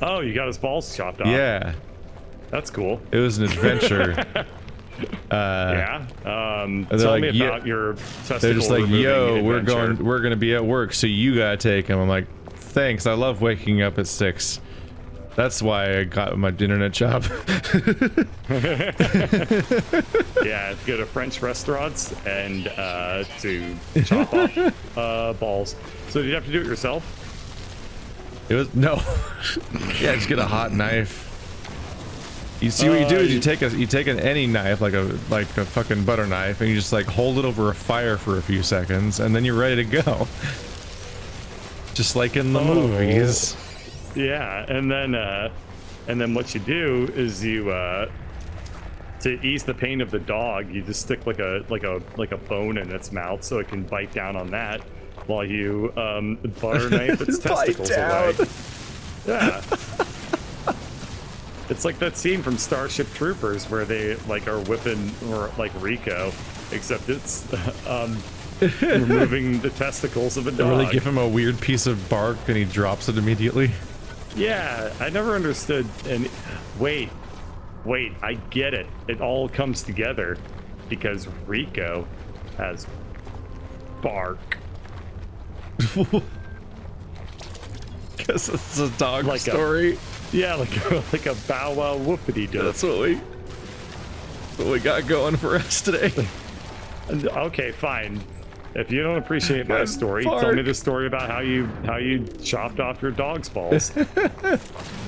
Oh, you got his balls chopped off. Yeah. That's cool. It was an adventure. Yeah. They're Tell like, me about your testicle they're just like, removing yo, adventure. we're gonna be at work, so you gotta take him. I'm like, thanks. I love waking up at 6. That's why I got my internet job. Yeah, go to French restaurants and to chop off balls. So did you have to do it yourself? It was no. Yeah, just get a hot knife. You see what you do is you take any knife, like a fucking butter knife, and you just like hold it over a fire for a few seconds, and then you're ready to go. Just like in the movies. Yeah, and then what you do is you to ease the pain of the dog, you just stick like a bone in its mouth so it can bite down on that while you butter knife its testicles away. Yeah. It's like that scene from Starship Troopers where they like are whipping or like Rico, except it's removing the testicles of a dog. They really give him a weird piece of bark and he drops it immediately. Yeah, I never understood. And wait, I get it. It all comes together because Rico has bark. Guess it's a dog Like story. Yeah, like a bow wow whoopity doo. That's what we got going for us today. Okay, fine. If you don't appreciate my story, tell me the story about how you chopped off your dog's balls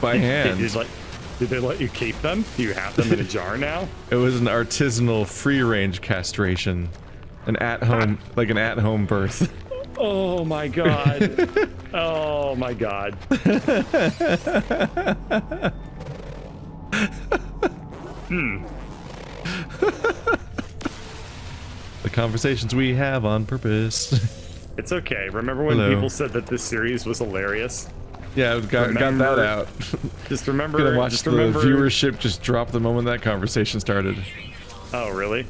by hand. Did they let you keep them? Do you have them in a jar now? It was an artisanal free-range castration, an at-home birth. Oh my god. Oh my god. The conversations we have on purpose. It's okay. Remember when people said that this series was hilarious? Yeah, got that out. Just remember. Gonna watch the viewership just drop the moment that conversation started. Oh, really?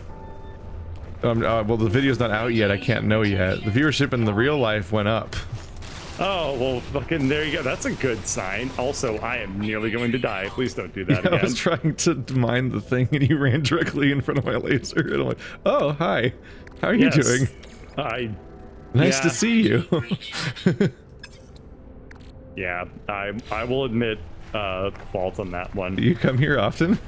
Well, the video's not out yet. I can't know yet. The viewership in the real life went up. Oh, well, fucking there you go. That's a good sign. Also, I am nearly going to die. Please don't do that again. I was trying to mine the thing and you ran directly in front of my laser. And I'm like, oh, hi. How are you doing? Nice to see you. Yeah, I will admit fault on that one. Do you come here often?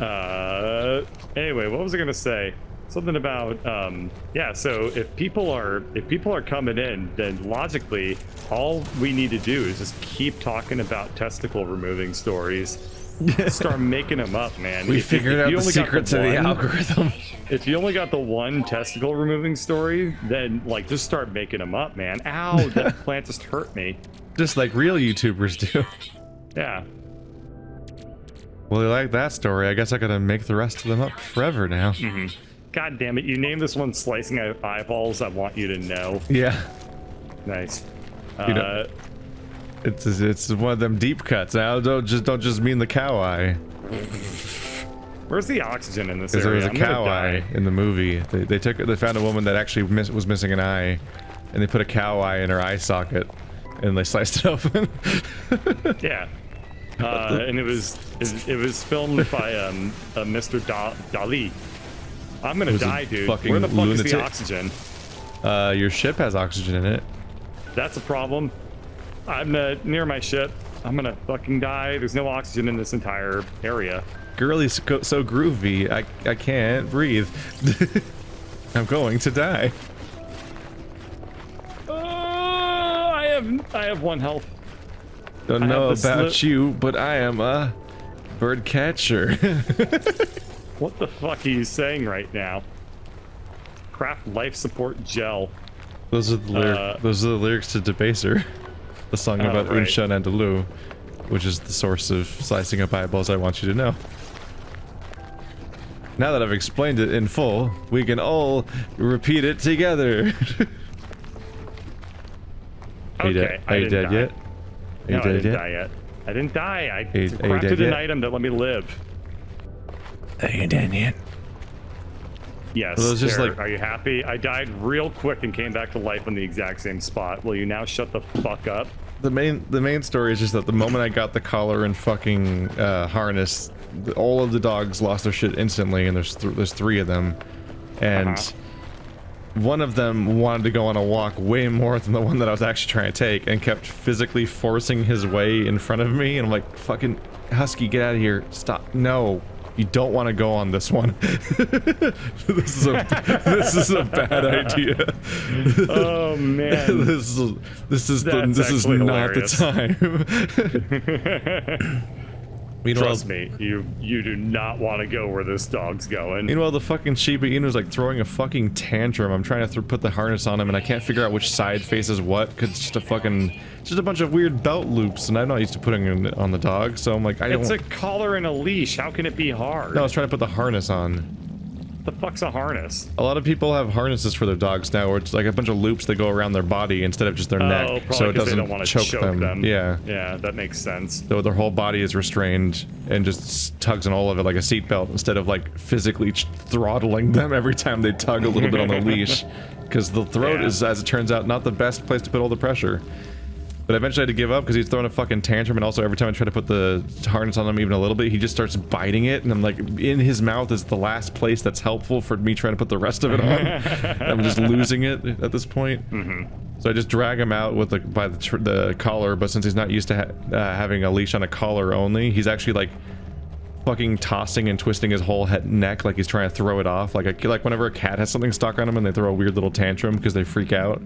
Anyway, what was I gonna say? Something about yeah. So if people are coming in, then logically, all we need to do is just keep talking about testicle removing stories. Start making them up, man. We figured out the secret to the algorithm. If you only got the one testicle removing story, then like just start making them up, man. Ow, that plant just hurt me. Just like real YouTubers do. Yeah. Well, you like that story. I guess I gotta make the rest of them up forever now. Mm-hmm. God damn it! You named this one "Slicing Eyeballs." I want you to know. Yeah. Nice. You know, it's one of them deep cuts. Now don't just mean the cow eye. Where's the oxygen in this area? There was a cow eye in the movie. They found a woman that actually was missing an eye, and they put a cow eye in her eye socket, and they sliced it open. Yeah. And it was filmed by Mr. Dali. I'm gonna die, dude. Where the fuck is the oxygen? Your ship has oxygen in it. That's a problem. I'm near my ship. I'm gonna fucking die. There's no oxygen in this entire area. Girlie's so groovy. I can't breathe. I'm going to die. I have 1 health. Don't know about you, but I am a bird catcher. What the fuck are you saying right now? Craft life support gel. Those are the lyrics to Debaser, the song about Unshan and Delu, which is the source of slicing up eyeballs I want you to know. Now that I've explained it in full, we can all repeat it together. Okay, are you dead yet? No, I didn't die yet. I didn't die. I crafted an item that let me live. Are you dead yet? Yes. Well, just like, are you happy? I died real quick and came back to life on the exact same spot. Will you now shut the fuck up? the main story is just that the moment I got the collar and fucking harness, all of the dogs lost their shit instantly, and there's 3 of them, and one of them wanted to go on a walk way more than the one that I was actually trying to take, and kept physically forcing his way in front of me, and I'm like, fucking Husky, get out of here, stop, no. You don't want to go on this one. This is a bad idea. Oh man. This is not the time. Trust me, you do not want to go where this dog's going. Meanwhile, the fucking Shiba Inu's like throwing a fucking tantrum. I'm trying to put the harness on him, and I can't figure out which side faces what, because it's just a bunch of weird belt loops, and I'm not used to putting it on the dog, so I'm like, It's a collar and a leash. How can it be hard? No, I was trying to put the harness on. The fuck's a harness? A lot of people have harnesses for their dogs now, where it's like a bunch of loops that go around their body instead of just their neck, so it doesn't they don't want to choke them. Yeah. Yeah, that makes sense. So their whole body is restrained and just tugs on all of it like a seatbelt, instead of like physically throttling them every time they tug a little bit on the leash, because the throat is, as it turns out, not the best place to put all the pressure. But eventually I had to give up because he's throwing a fucking tantrum, and also every time I try to put the harness on him even a little bit, he just starts biting it, and I'm like, in his mouth is the last place that's helpful for me trying to put the rest of it on. I'm just losing it at this point. So I just drag him out with by the collar, but since he's not used to having a leash on a collar only, he's actually like fucking tossing and twisting his whole neck like he's trying to throw it off. Like whenever a cat has something stuck on him and they throw a weird little tantrum because they freak out.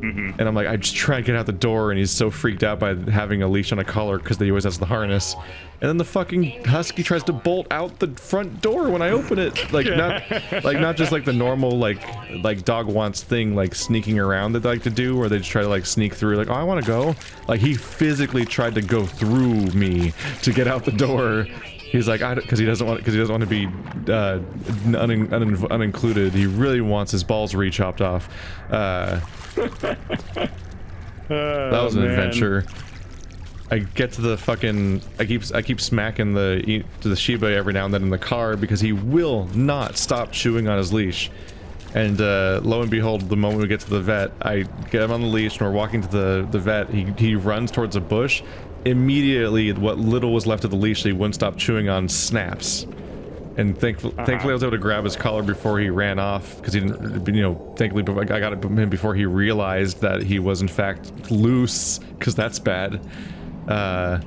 And I'm like, I just try to get out the door, and he's so freaked out by having a leash on a collar because he always has the harness. And then the fucking Husky tries to bolt out the front door when I open it. Like not just like the normal like dog wants thing, like sneaking around that they like to do, where they just try to like sneak through, like, oh, I want to go. Like, he physically tried to go through me to get out the door. He's like, because he doesn't want to be unincluded. He really wants his balls re-chopped off. That was an adventure. I get to the fucking, I keep smacking the Shiba every now and then in the car because he will not stop chewing on his leash. And lo and behold, the moment we get to the vet, I get him on the leash and we're walking to the vet. He runs towards a bush. Immediately, what little was left of the leash that he wouldn't stop chewing on snaps. And thankfully I was able to grab his collar before he ran off, because he didn't, you know, thankfully I got it from him before he realized that he was in fact loose, because that's bad. But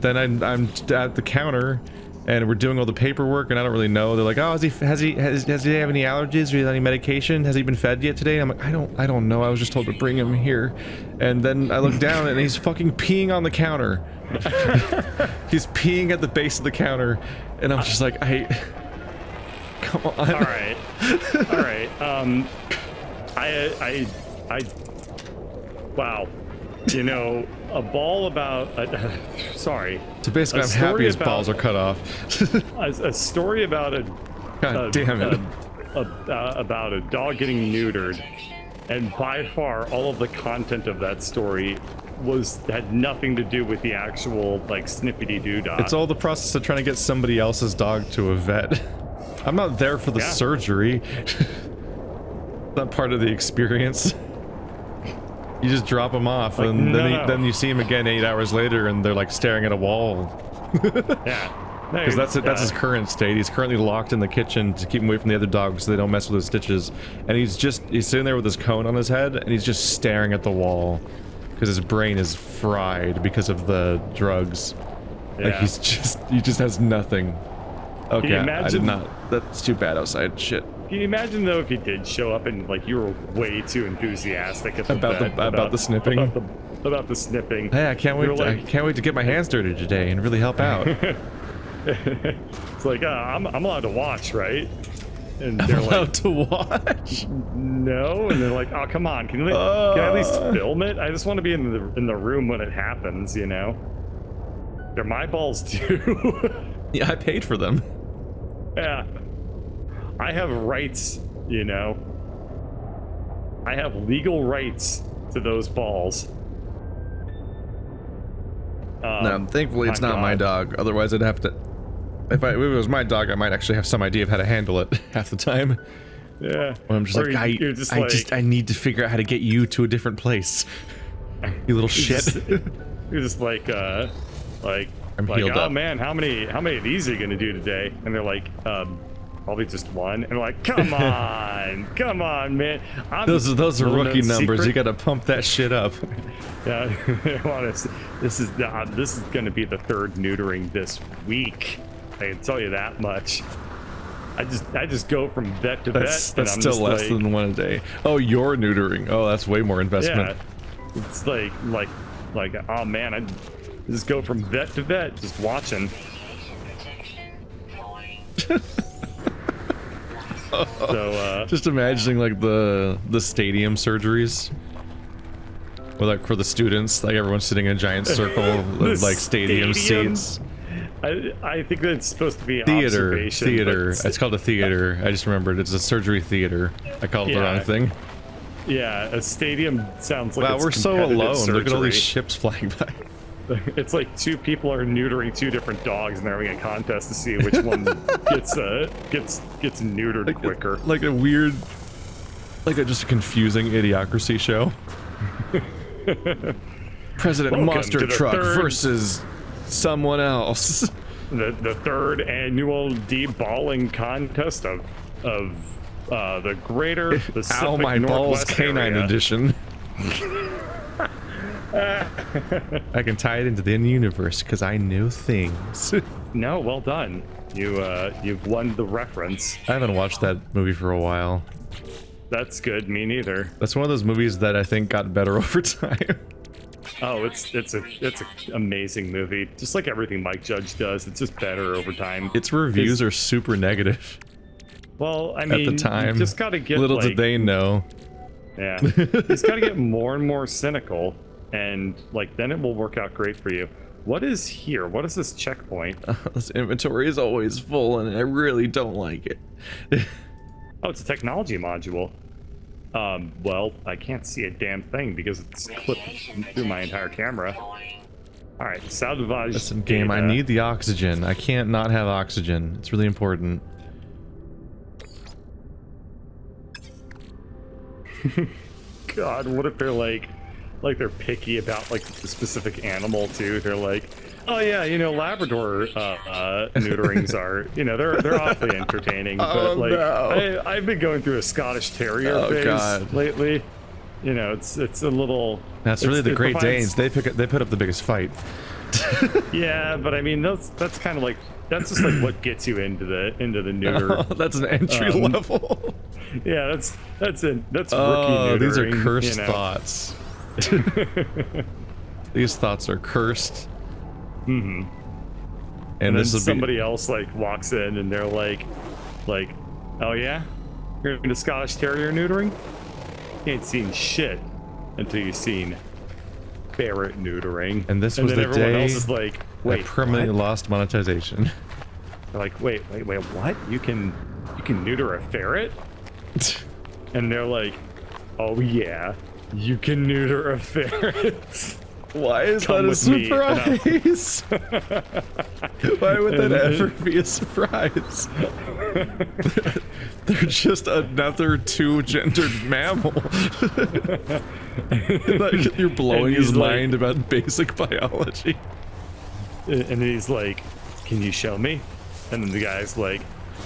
then I'm at the counter, and we're doing all the paperwork, and I don't really know. They're like, oh, has he have any allergies, or any medication? Has he been fed yet today? And I'm like, I don't know. I was just told to bring him here. And then I look down, and he's fucking peeing on the counter. He's peeing at the base of the counter, and I'm just like, come on. All right. Wow. You know, a ball about sorry. So basically, I'm happy his balls are cut off. a story about God damn it. About a dog getting neutered, and by far all of the content of that story had nothing to do with the actual like snippety doo-dah. It's all the process of trying to get somebody else's dog to a vet. I'm not there for the surgery. Not part of the experience. You just drop them off, like, and then you see him again 8 hours later, and they're like staring at a wall. Yeah, because that's his current state. He's currently locked in the kitchen to keep him away from the other dogs so they don't mess with his stitches. And he's sitting there with his cone on his head, and he's just staring at the wall because his brain is fried because of the drugs. Yeah. Like he just has nothing. Okay, I did not. That's too bad outside. Shit. Can you imagine though if he did show up and like you were way too enthusiastic at about the snipping? About the snipping. Hey, I can't wait. I can't wait to get my hands dirty today and really help out. It's like I'm allowed to watch, right? And they're allowed to watch? No, and they're like, oh come on, can I at least film it? I just want to be in the room when it happens, you know. They're my balls too. Yeah, I paid for them. Yeah. I have rights, you know. I have legal rights to those balls. No, thankfully it's not my dog. Otherwise I'd have to... If it was my dog, I might actually have some idea of how to handle it half the time. Yeah. When I'm just like, I need to figure out how to get you to a different place. You little shit. You're just like I'm like, healed oh up. man, how many of these are you gonna do today? And they're like, probably just one. And we're like, come on, man. Those are rookie numbers. Secret. You gotta pump that shit up. Yeah, honest. This is gonna be the third neutering this week. I can tell you that much. I just go from vet to That's vet. And I'm still just less like, than one a day. Oh, you're neutering. Oh, that's way more investment. yeah. It's like oh man, I just go from vet to vet, just watching. So Just imagining like the stadium surgeries, or like for the students, like everyone's sitting in a giant circle of like stadium seats. I think that's supposed to be Theater. observation, but It's called a theater. I just remembered. It's a surgery theater. I called it the wrong thing. Yeah, a stadium sounds like Wow, it's we're so competitive alone. Look at all these surgery. ships flying by. It's like two people are neutering two different dogs, and they're having a contest to see which one gets neutered quicker. Like a weird, just a confusing idiocracy show. President Welcome Monster to the Truck third- versus someone else. The third annual deballing contest of the greater Pacific Ow, my balls Northwest canine area. edition. I can tie it into the universe because I know things. No, well done. You've won the reference. I haven't watched that movie for a while. That's good. Me neither. That's one of those movies that I think got better over time. Oh, it's an amazing movie. Just like everything Mike Judge does, it's just better over time. Its reviews are super negative Well, I mean, at the time. you just gotta get Little like, did they know. Yeah, you just gotta get more and more cynical, and like then it will work out great for you. What is here? What is this checkpoint? This inventory is always full and I really don't like it. Oh, it's a technology module. Well, I can't see a damn thing because it's clipped through my entire camera. All right, salvage. Listen, game, I need the oxygen. I can't not have oxygen. It's really important. God, what if they're like they're picky about like the specific animal too? They're like, oh yeah, you know, Labrador neuterings are, you know, they're awfully entertaining. But like, no. I've been going through a Scottish Terrier phase God. lately. You know, it's a little. That's really the it Great provides- Danes. They put up the biggest fight. Yeah, but I mean, that's kind of like that's just like what gets you into the neuter. Oh, that's an entry level. Yeah, that's rookie Oh, neutering. these are cursed you know. thoughts. These thoughts are cursed. Mm-hmm. And then this will somebody else like walks in and they're like, oh yeah, you're into Scottish Terrier neutering? You ain't seen shit until you've seen ferret neutering. And this and was then the everyone day else is like, I wait, permanently what? lost monetization. They're like, wait, what? You can neuter a ferret? And they're like, oh yeah, you can neuter a ferret. Why is Come that a with me, and surprise? Why would that ever be a surprise? They're just another two-gendered mammal. Like, you're blowing his mind about basic biology. And then he's like, can you show me? And then the guy's like,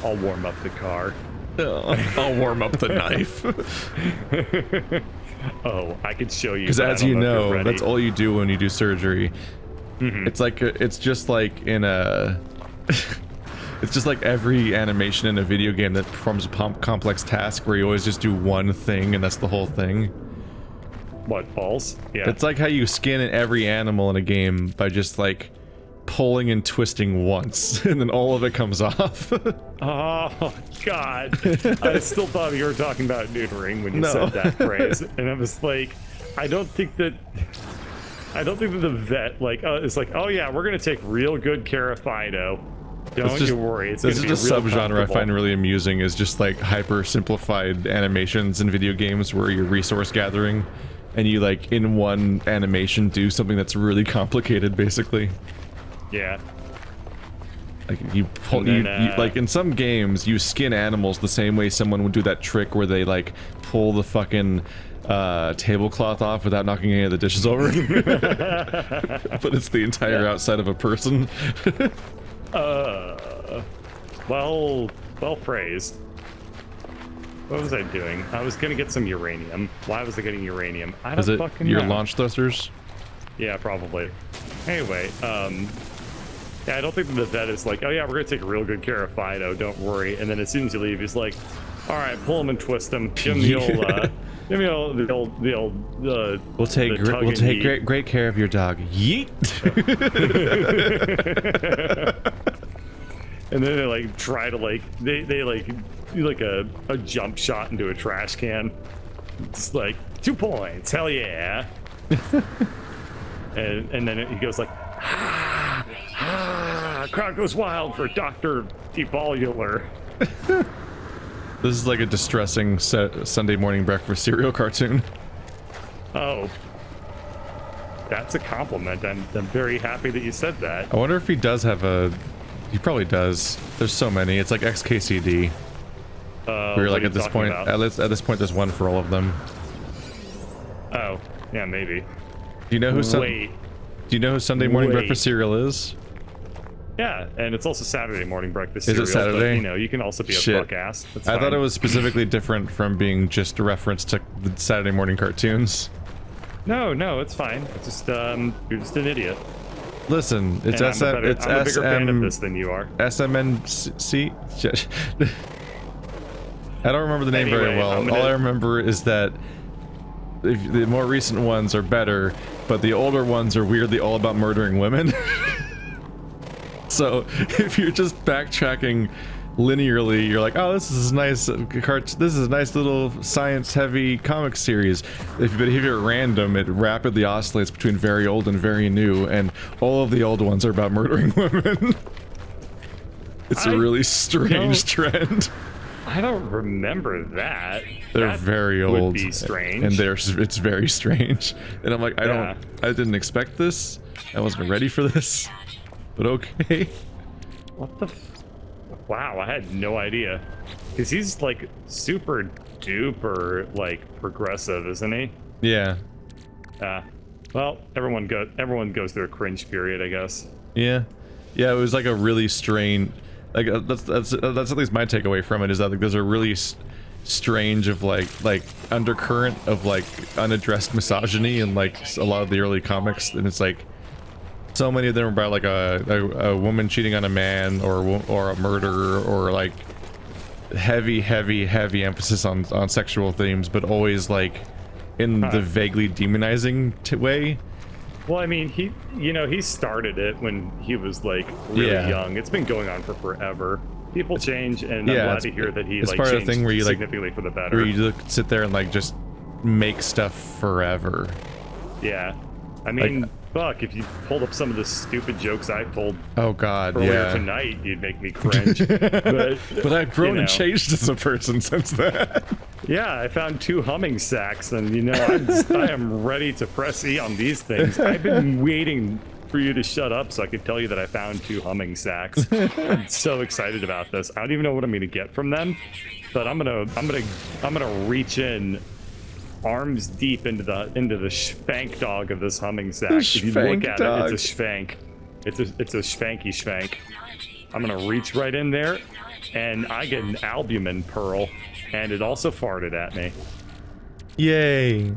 I'll warm up the car. I'll warm up the knife. Oh, I could show you. Because but I as don't you if you're know, ready. that's all you do when you do surgery. It's just like in a... It's just like every animation in a video game that performs a complex task where you always just do one thing and that's the whole thing. What, balls? Yeah. It's like how you skin every animal in a game by just like pulling and twisting once and then all of it comes off. Oh, God. I still thought you were talking about neutering when you No. said that phrase. And I was like, I don't think that the vet, like, is like, oh yeah, we're going to take real good care of Fido. Don't you worry. It's going This to is be a real subgenre I comfortable." find really amusing, is just like hyper simplified animations in video games where you're resource gathering and you like in one animation do something that's really complicated basically. Yeah. Like you pull, like in some games, you skin animals the same way someone would do that trick where they like pull the fucking tablecloth off without knocking any of the dishes over. But it's the entire outside of a person. Well phrased. What was I doing? I was gonna get some uranium. Why was I getting uranium? I don't fucking know. Your launch thrusters? Yeah, probably. Anyway, yeah, I don't think the vet is like, oh yeah, we're gonna take real good care of Fido, don't worry. And then as soon as you leave, he's like, all right, pull him and twist him. Give him the old, give me the old. We'll take great care of your dog. Yeet. And then they like try to like they like do like a jump shot into a trash can. It's like 2 points, hell yeah. and then he goes like, crowd goes wild for Dr. Devolular. This is like a distressing Sunday morning breakfast cereal cartoon. Oh. That's a compliment. I'm very happy that you said that. I wonder if he does have a... He probably does. There's so many. It's like XKCD. Where like at this point, at this point, there's one for all of them. Oh, yeah, maybe. Do you know who Do you know who Sunday morning breakfast cereal is? Yeah, and it's also Saturday morning breakfast cereal. Is it Saturday? But, you know, you can also be a fuck ass. That's I fine. thought it was specifically different from being just a reference to the Saturday morning cartoons. No, it's fine. It's just you're just an idiot. Listen, it's I'm a bigger fan of this than you are. SMNC. I don't remember the name very well. All I remember is that the more recent ones are better, but the older ones are weirdly all about murdering women. So if you're just backtracking linearly, you're like, oh, this is nice. This is a nice little science-heavy comic series. But if you're random, it rapidly oscillates between very old and very new, and all of the old ones are about murdering women. It's a really strange trend. I don't remember that. They're very old. Would be strange. And it's very strange. And I'm like, I didn't expect this. I wasn't ready for this. But okay. What the? Wow, I had no idea. Because he's like super duper like progressive, isn't he? Yeah. Well, everyone goes through a cringe period, I guess. Yeah. Yeah, it was like a really strange. Like that's at least my takeaway from it, is that like there's a really strange of like undercurrent of like unaddressed misogyny in like a lot of the early comics, and it's like so many of them are about like a woman cheating on a man or a murder, or like heavy emphasis on sexual themes, but always like in the vaguely demonizing way. Well, I mean, he started it when he was like really young. It's been going on for forever. People change, and I'm glad to hear that he like part changed of the thing where you significantly for the better. Where you sit there and like just make stuff forever. Yeah, I mean, fuck, if you pulled up some of the stupid jokes I told earlier tonight, you'd make me cringe. but I've grown and changed as a person since then. Yeah, I found 2 humming sacks, and I am ready to press E on these things. I've been waiting for you to shut up so I could tell you that I found 2 humming sacks. I'm so excited about this. I don't even know what I'm gonna get from them, but I'm gonna reach in arms deep into the schwank dog of this humming sack. If you look at it, it's a schwank. It's a schwanky schwank. I'm gonna reach right in there, and I get an albumin pearl, and it also farted at me. Yay!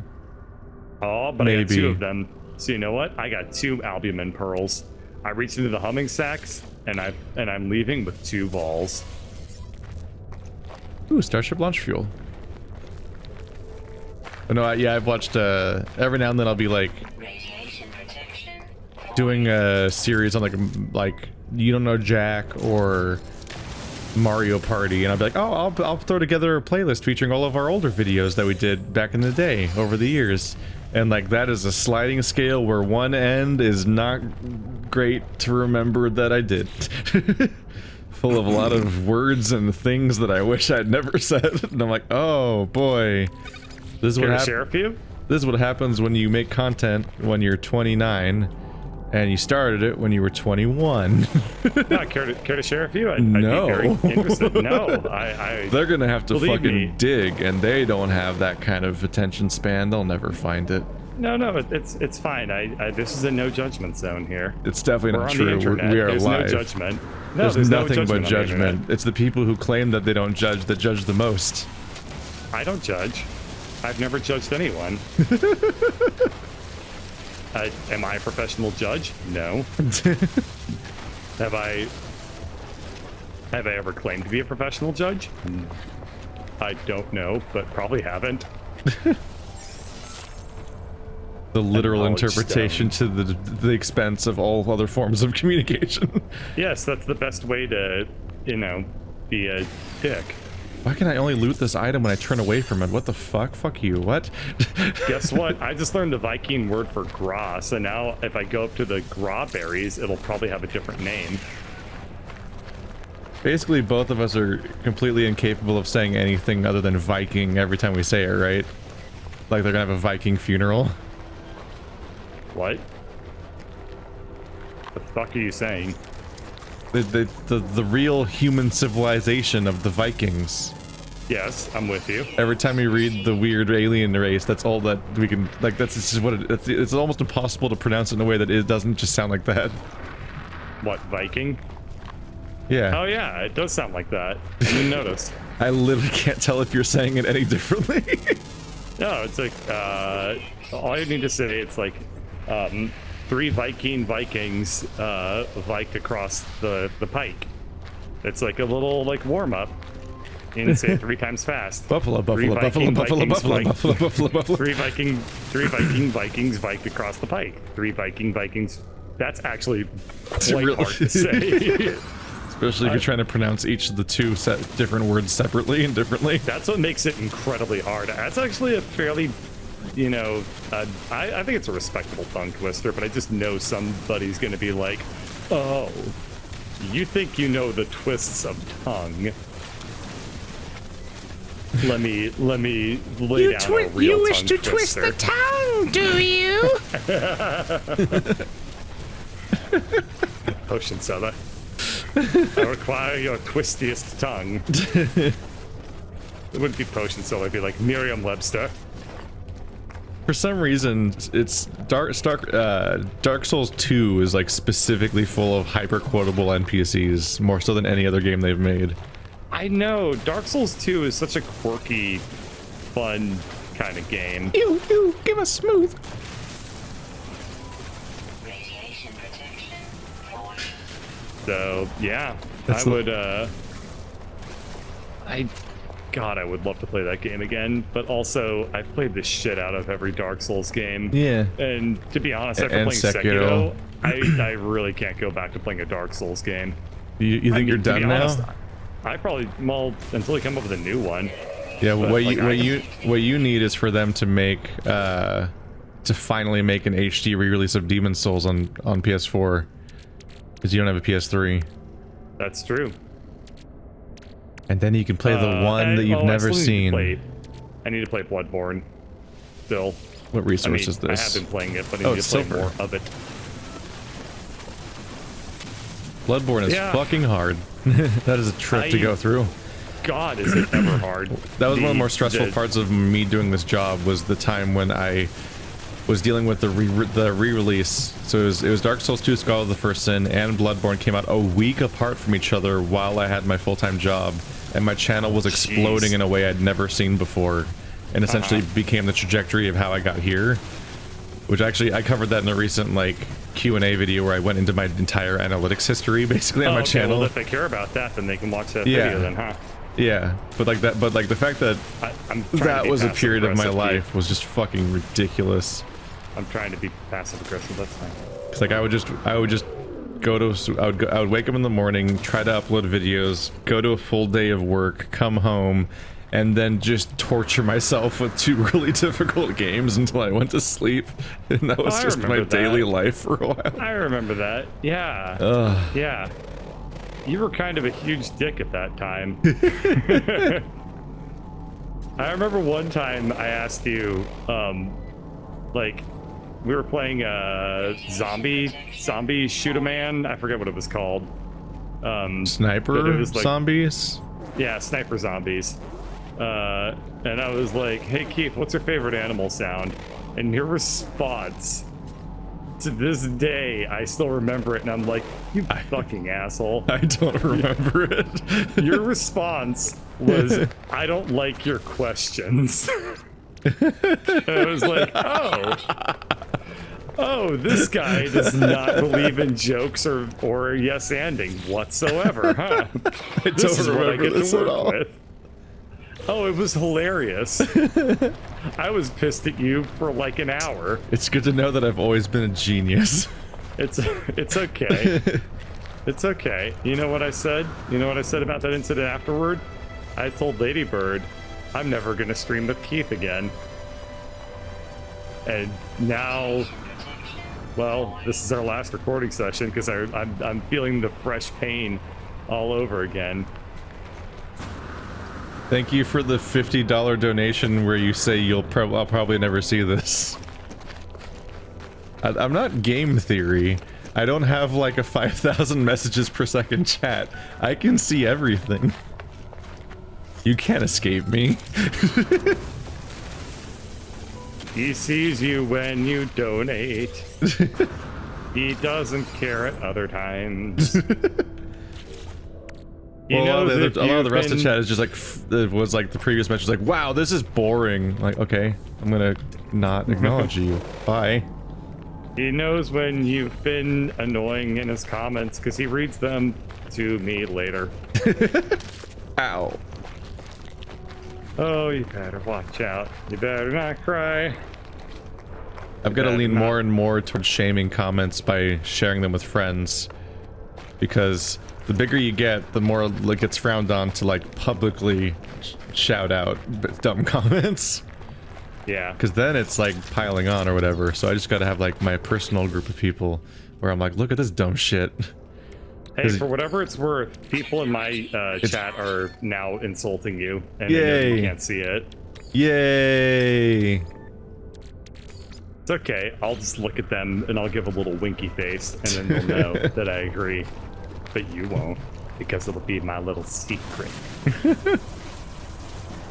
Oh, but I got 2 of them. So you know what? I got 2 albumin pearls. I reached into the humming sacks, and I'm leaving with 2 balls. Ooh, Starship launch fuel. No, I've watched, every now and then I'll be like, doing a series on like You Don't Know Jack or Mario Party, and I'll be like, oh, I'll throw together a playlist featuring all of our older videos that we did back in the day, over the years. And like, that is a sliding scale where one end is not great to remember that I did. Full of a lot of words and things that I wish I'd never said. And I'm like, oh boy. This is what share a few? This is what happens when you make content when you're 29 And you started it when you were 21. No, care to share a few? I'd No. be very interested. No, I They're gonna have to believe fucking me. dig, and they don't have that kind of attention span. They'll never find it. No, it's fine. This is a no judgment zone here. It's definitely We're not on true. the internet. We are There's live. no judgment. No, There's no nothing but on the internet. judgment. It's the people who claim that they don't judge that judge the most. I don't judge. I've never judged anyone. Am I a professional judge? No. Have I ever claimed to be a professional judge? I don't know, but probably haven't. The literal knowledge interpretation to the expense of all other forms of communication. Yes, that's the best way to, be a dick. Why can I only loot this item when I turn away from it? What the fuck? Fuck you. What? Guess what? I just learned the Viking word for gra, so now if I go up to the gra berries, it'll probably have a different name. Basically, both of us are completely incapable of saying anything other than Viking every time we say it, right? Like they're gonna have a Viking funeral. What? The fuck are you saying? The real human civilization of the Vikings. Yes, I'm with you. Every time we read the weird alien race, that's all that we can, like, that's just what it's almost impossible to pronounce it in a way that it doesn't just sound like that. What, Viking? Yeah. Oh yeah, it does sound like that. I didn't notice. I literally can't tell if you're saying it any differently. No, it's like, all you need to say, it's like, 3 Vikings, viked across the pike. It's like a little, like, warm-up. You can say it 3 times fast. Buffalo, Three buffalo, buffalo, Viking buffalo, Vikings buffalo, viked- buffalo, buffalo, buffalo. 3 Viking Vikings viked across the pike. 3 Viking Vikings. That's actually quite really- hard to say. Especially if you're trying to pronounce each of the two different words separately and differently. That's what makes it incredibly hard. That's actually a fairly, I think it's a respectable tongue twister, but I just know somebody's going to be like, oh, you think you know the twists of tongue? Let me lay down a real You wish tongue to twister. twist the tongue, do you? Potion soda. I require your twistiest tongue. It wouldn't be potion soda, it'd be like Merriam-Webster. For some reason, it's Dark Souls 2 is like specifically full of hyper-quotable NPCs, more so than any other game they've made. I know, Dark Souls 2 is such a quirky, fun kind of game. You, give us smooth. So, yeah, That's I would, God, I would love to play that game again, but also, I've played the shit out of every Dark Souls game. Yeah. And to be honest, after And playing Sekiro. Sekiro, I really can't go back to playing a Dark Souls game. You think you're to done be now? honest, I probably, well, until they come up with a new one. Yeah, But, what like, you need is for them to make to finally make an HD re-release of Demon Souls on PS4, because you don't have a PS3, That's true. and then you can play the one that you've never seen. I need to play Bloodborne. Still. What resource is I have this? been playing it, but I Oh, need it's to play silver. more of it. Bloodborne is Yeah. fucking hard. That is a trip to go through. God, is it ever hard. That was one of the more stressful parts of me doing this job, was the time when I was dealing with the re-release. So it was Dark Souls 2 Scholar of the First Sin and Bloodborne came out a week apart from each other while I had my full-time job, and my channel was exploding in a way I'd never seen before, and essentially became the trajectory of how I got here. Which actually, I covered that in a recent, like, Q&A video where I went into my entire analytics history, basically, on my channel. Well, if they care about that, then they can watch that Yeah. video then, huh? Yeah, but like the fact that I'm trying to that be was a period of my passive-aggressive, life was just fucking ridiculous. I'm trying to be passive aggressive, that's fine. Cause like I would just go to, I would wake up in the morning, try to upload videos, go to a full day of work, come home, and then just torture myself with 2 really difficult games until I went to sleep. And that was I just my remember that. daily life for a while. I remember that. Yeah. Ugh. Yeah. You were kind of a huge dick at that time. I remember one time I asked you, like, we were playing zombie shoot a man. I forget what it was called. Sniper it was like, zombies. Yeah, sniper zombies. And I was like, hey Keith, what's your favorite animal sound? And your response, to this day, I still remember it, and I'm like, you fucking asshole. I don't remember it. Your response was, I don't like your questions. And I was like, oh, this guy does not believe in jokes or yes-anding whatsoever, huh? I This is don't what I remember get this to at work all. with. Oh, it was hilarious. I was pissed at you for like an hour. It's good to know that I've always been a genius. It's okay. It's okay. You know what I said? You know what I said about that incident afterward? I told Ladybird, I'm never gonna stream with Keith again. And now, well, this is our last recording session because I'm feeling the fresh pain all over again. Thank you for the $50 donation where you say I'll probably never see this. I'm not game theory. I don't have like a 5,000 messages per second chat. I can see everything. You can't escape me. He sees you when you donate. He doesn't care at other times. Well, a lot of the rest of the chat is just like, it was like the previous message, like, wow, this is boring. Like, okay, I'm gonna not acknowledge you. Bye. He knows when you've been annoying in his comments because he reads them to me later. Ow. Oh, you better watch out. You better not cry. I've got to lean more and more towards shaming comments by sharing them with friends, because the bigger you get, the more it gets frowned on to like publicly shout out dumb comments. Yeah. Because then it's like piling on or whatever. So I just got to have like my personal group of people where I'm like, look at this dumb shit. Hey, for whatever it's worth, people in my chat are now insulting you, and Yay. you can't see it. Yay! It's okay. I'll just look at them and I'll give a little winky face, and then they'll know that I agree. But you won't, because it'll be my little secret.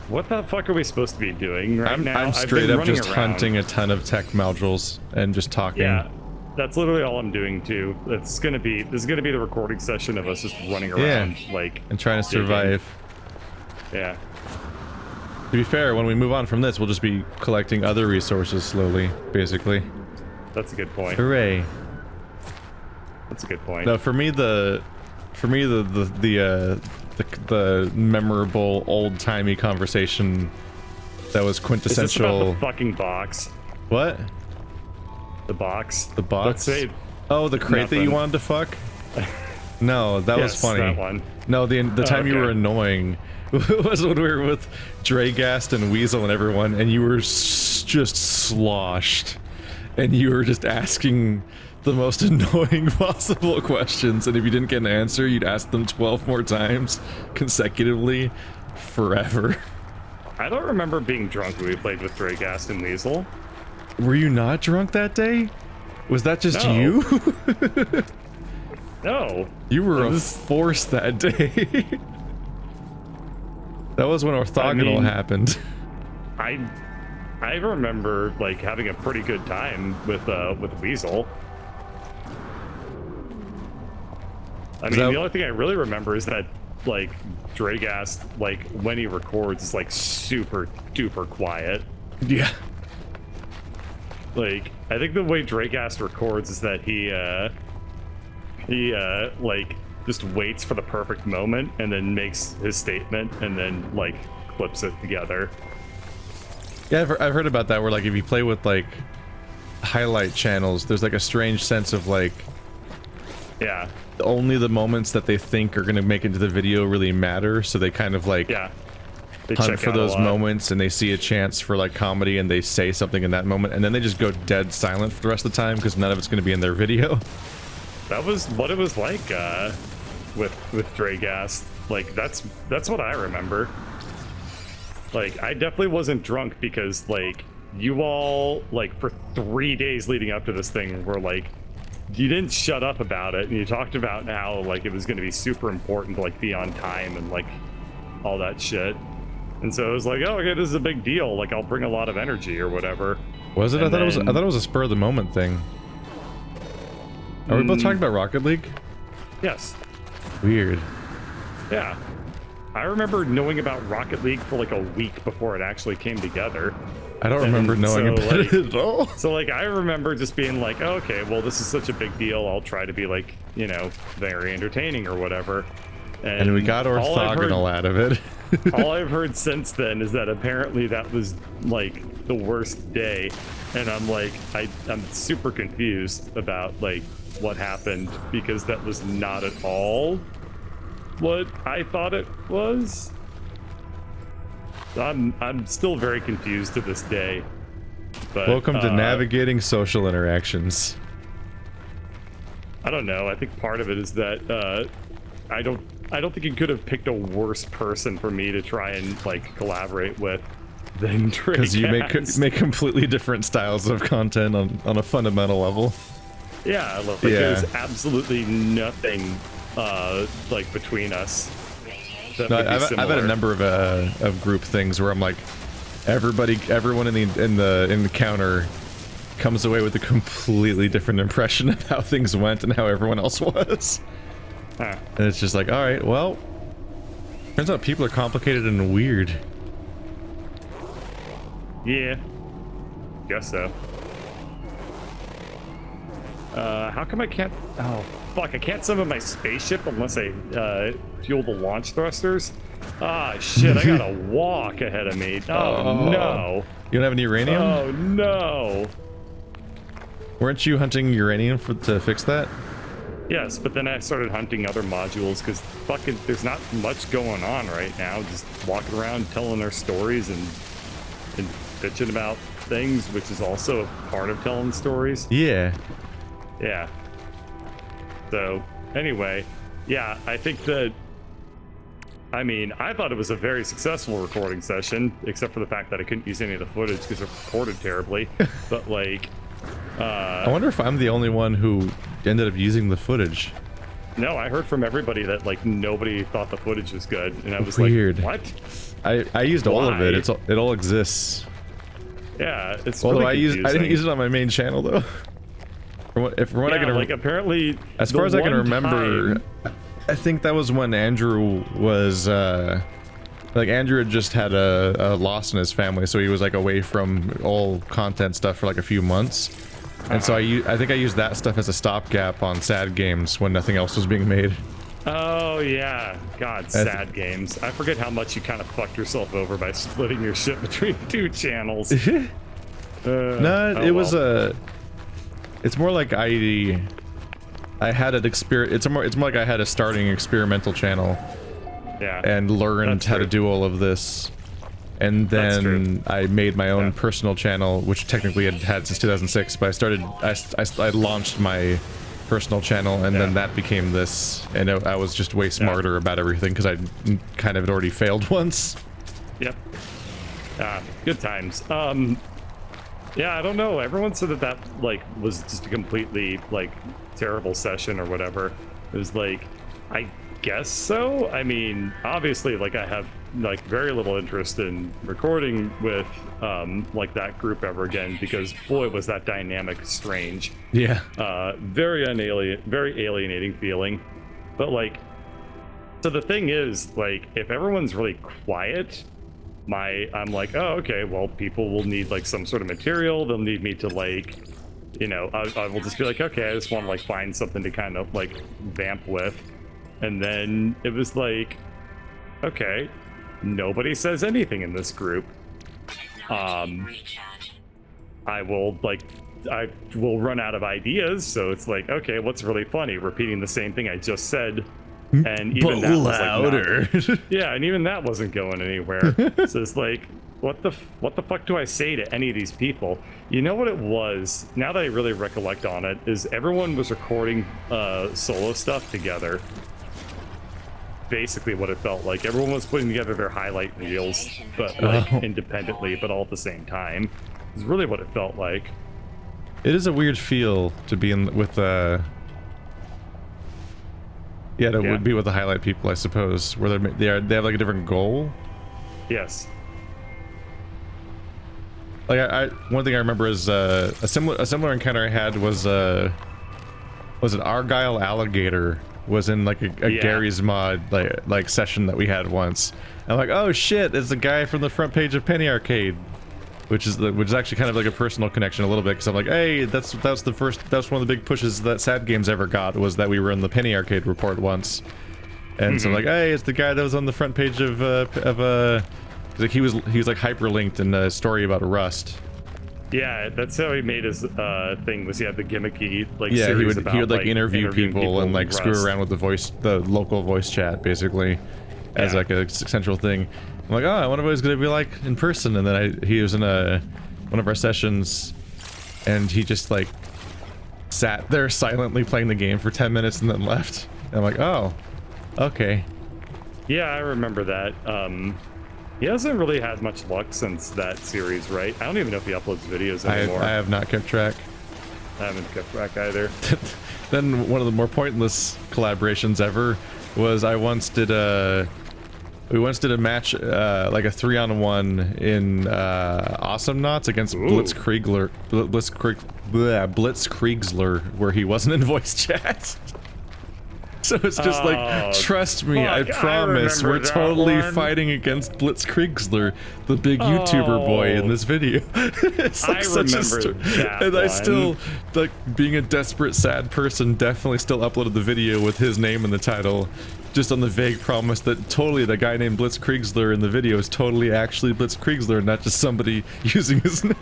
What the fuck are we supposed to be doing right now? I'm straight up just hunting a ton of tech modules and just talking. Yeah, that's literally all I'm doing too. This is gonna be the recording session of us just running around, like, and trying to digging. survive. Yeah. To be fair, when we move on from this, we'll just be collecting other resources slowly, basically. That's a good point. Hooray! That's a good point. No, for me the memorable old-timey conversation that was quintessential. Is this about the fucking box? What? The box? The box? Let's say oh, the crate that you wanted to fuck? No, that was funny. That one. No, the time you okay. were annoying was when we were with Dragast and Weasel and everyone, and you were just sloshed, and you were just asking the most annoying possible questions, and if you didn't get an answer, you'd ask them 12 more times consecutively forever. I don't remember being drunk when we played with Dragast and Weasel. Were you not drunk that day? Was that just No. you? No. You were a force that day. That was when orthogonal happened. I remember like having a pretty good time with Weasel. I mean, the only thing I really remember is that like Dragast, like when he records, is like super duper quiet. Yeah. Like, I think the way Dragast records is that he like just waits for the perfect moment and then makes his statement and then like clips it together. Yeah, I've heard about that, where like if you play with like highlight channels, there's like a strange sense of like, yeah, only the moments that they think are gonna make it into the video really matter, so they kind of like they hunt for those moments, and they see a chance for like comedy and they say something in that moment, and then they just go dead silent for the rest of the time because none of it's gonna be in their video. That was what it was like with Dragast. Like that's what I remember. Like I definitely wasn't drunk because like you all, like, for 3 days leading up to this thing were like, you didn't shut up about it, and you talked about how, like, it was going to be super important to, like, be on time and, like, all that shit. And so it was like, oh, okay, this is a big deal. Like, I'll bring a lot of energy or whatever. Was it? And I thought it was a spur of the moment thing. Are we both talking about Rocket League? Yes. Weird. Yeah. I remember knowing about Rocket League for like a week before it actually came together. I don't remember knowing so, about like, it at all. So, like, I remember just being like, oh, okay, well, this is such a big deal. I'll try to be, like, you know, very entertaining or whatever. And we got orthogonal out of it. All I've heard since then is that apparently that was, like, the worst day. And I'm like, I'm super confused about, like, what happened, because that was not at all what I thought it was. I'm still very confused to this day. But, Welcome to navigating social interactions. I don't know. I think part of it is that I don't think you could have picked a worse person for me to try and, like, collaborate with than Trey. Because you make completely different styles of content on a fundamental level. Yeah, like, there's absolutely nothing like between us. That would be I've had a number of group things where I'm like, everyone in the counter comes away with a completely different impression of how things went and how everyone else was. Huh. And it's just like, all right, well, turns out people are complicated and weird. Yeah, guess so. How come I can't? Oh, fuck! I can't summon my spaceship unless I fuel the launch thrusters. Ah, shit! I gotta walk ahead of me. Oh no! You don't have any uranium? Oh no! Weren't you hunting uranium to fix that? Yes, but then I started hunting other modules because fucking there's not much going on right now. Just walking around telling our stories and bitching about things, which is also a part of telling stories. Yeah. Yeah. So, anyway, yeah, I think that, I mean, I thought it was a very successful recording session, except for the fact that I couldn't use any of the footage because it recorded terribly. But, like, I wonder if I'm the only one who ended up using the footage. no, I heard from everybody that, like, nobody thought the footage was good, and I was Weird. like, what? I used all of Why? it. It all exists. Yeah, it's Although really I confusing. didn't use it on my main channel though. From what Yeah, I can like, apparently, as far as I can one remember, time- I think that was when Andrew was like Andrew had just had a loss in his family, so he was like away from all content stuff for like a few months. And so I think I used that stuff as a stopgap on sad games when nothing else was being made. Oh yeah, God, sad games. I forget how much you kind of fucked yourself over by splitting your shit between 2 channels. No, it was a. It's more like I had an it's more like I had a starting experimental channel. Yeah. And learned how to do all of this. And then I made my own personal channel, which technically I'd had since 2006, but I launched my personal channel, and then that became this, and I was just way smarter about everything because I kind of had already failed once. Yep. Good times. Yeah, I don't know. Everyone said that like was just a completely like terrible session or whatever. It was like, I guess so. I mean, obviously, like I have like very little interest in recording with like that group ever again, because boy was that dynamic strange. Yeah. Very alienating feeling. But like, so the thing is, like, if everyone's really quiet, I'm like, oh, okay, well, people will need like some sort of material. They'll need me to like, you know, I will just be like, okay, I just want to like find something to kind of like vamp with. And then it was like, okay, nobody says anything in this group. I will run out of ideas. So it's like, okay, what's really funny? Repeating the same thing I just said. And even that was louder. Like yeah, and even that wasn't going anywhere. So it's like, what the fuck do I say to any of these people? You know what it was? Now that I really recollect on it, is everyone was recording solo stuff together. Basically, what it felt like. Everyone was putting together their highlight reels, but like independently, but all at the same time. It's really what it felt like. It is a weird feel to be in with yeah, it would be with the highlight people, I suppose, where they have like a different goal. Yes. Like one thing I remember is a similar encounter I had was it Argyle Alligator was in like a Gary's Mod like session that we had once. And I'm like, oh shit, it's the guy from the front page of Penny Arcade, which is actually kind of like a personal connection a little bit, because I'm like, hey, that's one of the big pushes that Sad Games ever got, was that we were in the Penny Arcade report once. And so I'm like, hey, it's the guy that was on the front page of like he was like hyperlinked in a story about Rust. Yeah, that's how he made his thing. Was he had the gimmicky like yeah, series he about, would like interview people and like in screw Rust. around with the local voice chat basically as like a central thing. I'm like, oh, I wonder what he's gonna be like in person. And then he was in one of our sessions, and he just like sat there silently playing the game for 10 minutes and then left. And I'm like, oh, okay. Yeah, I remember that. He hasn't really had much luck since that series, right? I don't even know if he uploads videos anymore. I have not kept track. I haven't kept track either. Then one of the more pointless collaborations ever was we once did a match, like a 3-on-1 in Awesomenauts against Blitzkriegsler, where he wasn't in voice chat. So it's just like, trust me, I promise, we're totally fighting against Blitzkriegsler, the big YouTuber boy in this video. It's like such a story. And I still, like, being a desperate, sad person, definitely still uploaded the video with his name in the title, just on the vague promise that totally the guy named Blitzkriegsler in the video is totally actually Blitzkriegsler, not just somebody using his name.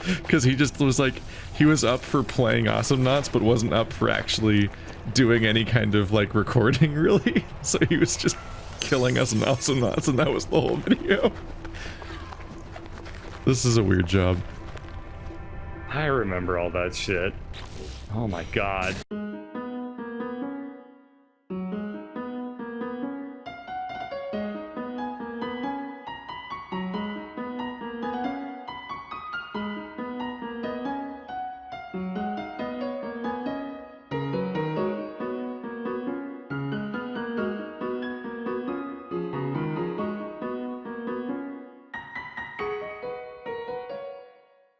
Because he just was like, he was up for playing Awesomenauts, but wasn't up for actually doing any kind of like recording, really. So he was just killing us in Awesomenauts, and that was the whole video. This is a weird job. I remember all that shit. Oh my god.